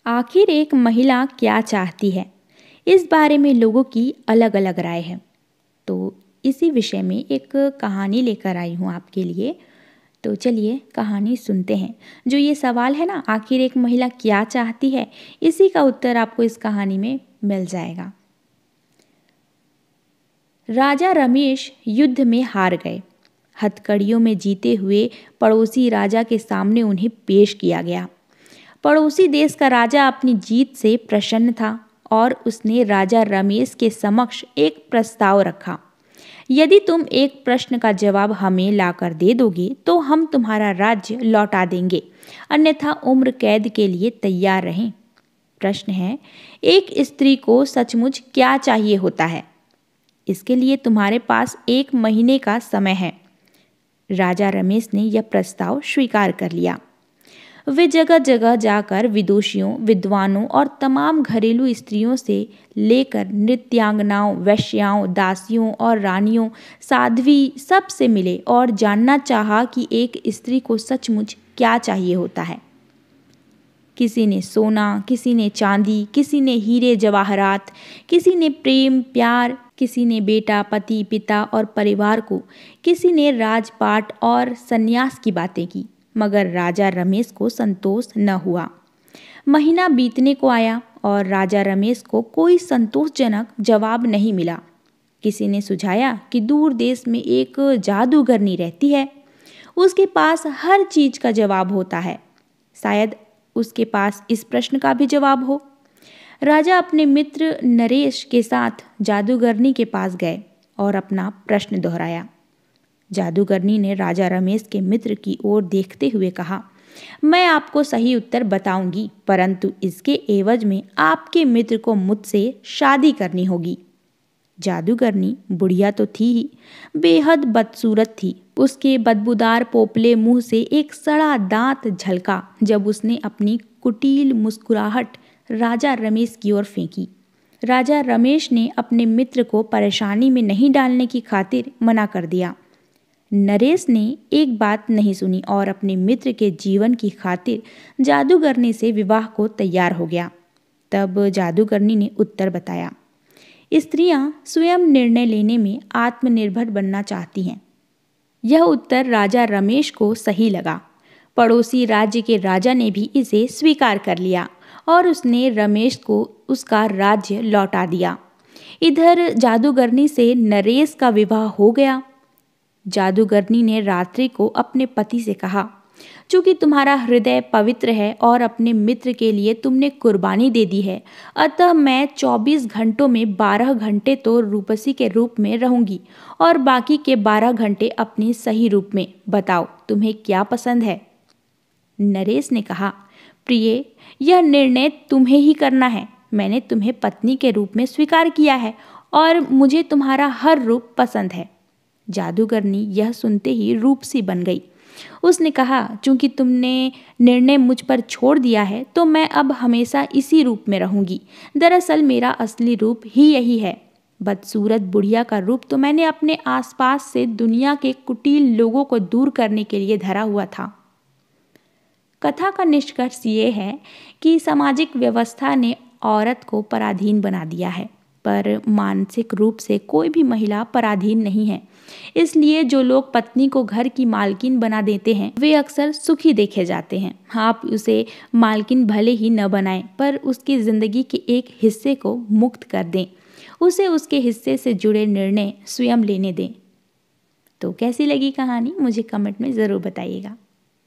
आखिर एक महिला क्या चाहती है, इस बारे में लोगों की अलग अलग राय है। तो इसी विषय में एक कहानी लेकर आई हूँ आपके लिए। तो चलिए कहानी सुनते हैं। जो ये सवाल है ना, आखिर एक महिला क्या चाहती है, इसी का उत्तर आपको इस कहानी में मिल जाएगा। राजा रमेश युद्ध में हार गए। हथकड़ियों में जीते हुए पड़ोसी राजा के सामने उन्हें पेश किया गया। पड़ोसी देश का राजा अपनी जीत से प्रसन्न था और उसने राजा रमेश के समक्ष एक प्रस्ताव रखा। यदि तुम एक प्रश्न का जवाब हमें लाकर दे दोगे तो हम तुम्हारा राज्य लौटा देंगे, अन्यथा उम्र कैद के लिए तैयार रहें। प्रश्न है, एक स्त्री को सचमुच क्या चाहिए होता है? इसके लिए तुम्हारे पास 1 महीने का समय है। राजा रमेश ने यह प्रस्ताव स्वीकार कर लिया। वे जगह जगह जाकर विदुषियों, विद्वानों और तमाम घरेलू स्त्रियों से लेकर नृत्यांगनाओं, वैश्याओं, दासियों और रानियों, साध्वी सब से मिले और जानना चाहा कि एक स्त्री को सचमुच क्या चाहिए होता है। किसी ने सोना, किसी ने चांदी, किसी ने हीरे जवाहरात, किसी ने प्रेम प्यार, किसी ने बेटा, पति, पिता और परिवार को, किसी ने राजपाट और सन्यास की बातें की, मगर राजा रमेश को संतोष न हुआ। महीना बीतने को आया और राजा रमेश को कोई संतोषजनक जवाब नहीं मिला। किसी ने सुझाया कि दूर देश में एक जादूगरनी रहती है, उसके पास हर चीज का जवाब होता है, शायद उसके पास इस प्रश्न का भी जवाब हो। राजा अपने मित्र नरेश के साथ जादूगरनी के पास गए और अपना प्रश्न दोहराया। जादूगरनी ने राजा रमेश के मित्र की ओर देखते हुए कहा, मैं आपको सही उत्तर बताऊंगी, परंतु इसके एवज में आपके मित्र को मुझसे शादी करनी होगी। जादूगरनी बुढ़िया तो थी ही, बेहद बदसूरत थी। उसके बदबूदार पोपले मुंह से एक सड़ा दांत झलका जब उसने अपनी कुटिल मुस्कुराहट राजा रमेश की ओर फेंकी। राजा रमेश ने अपने मित्र को परेशानी में नहीं डालने की खातिर मना कर दिया। नरेश ने एक बात नहीं सुनी और अपने मित्र के जीवन की खातिर जादूगरनी से विवाह को तैयार हो गया। तब जादूगरनी ने उत्तर बताया, स्त्रियां स्वयं निर्णय लेने में आत्मनिर्भर बनना चाहती हैं। यह उत्तर राजा रमेश को सही लगा। पड़ोसी राज्य के राजा ने भी इसे स्वीकार कर लिया और उसने रमेश को उसका राज्य लौटा दिया। इधर जादूगरनी से नरेश का विवाह हो गया। जादूगरनी ने रात्रि को अपने पति से कहा, चूंकि तुम्हारा हृदय पवित्र है और अपने मित्र के लिए तुमने कुर्बानी दे दी है, अतः मैं 24 घंटों में 12 घंटे तो रूपसी के रूप में रहूंगी और बाकी के 12 घंटे अपने सही रूप में। बताओ तुम्हें क्या पसंद है? नरेश ने कहा, प्रिय, यह निर्णय तुम्हें ही करना है। मैंने तुम्हें पत्नी के रूप में स्वीकार किया है और मुझे तुम्हारा हर रूप पसंद है। जादूगरनी यह सुनते ही रूपसी बन गई। उसने कहा, चूंकि तुमने निर्णय मुझ पर छोड़ दिया है तो मैं अब हमेशा इसी रूप में रहूंगी। दरअसल मेरा असली रूप ही यही है। बदसूरत बुढ़िया का रूप तो मैंने अपने आसपास से दुनिया के कुटिल लोगों को दूर करने के लिए धरा हुआ था। कथा का निष्कर्ष ये है कि सामाजिक व्यवस्था ने औरत को पराधीन बना दिया है, पर मानसिक रूप से कोई भी महिला पराधीन नहीं है। इसलिए जो लोग पत्नी को घर की मालकिन बना देते हैं वे अक्सर सुखी देखे जाते हैं। आप उसे मालकिन भले ही न बनाएं, पर उसकी जिंदगी के एक हिस्से को मुक्त कर दें, उसे उसके हिस्से से जुड़े निर्णय स्वयं लेने दें। तो कैसी लगी कहानी, मुझे कमेंट में ज़रूर बताइएगा।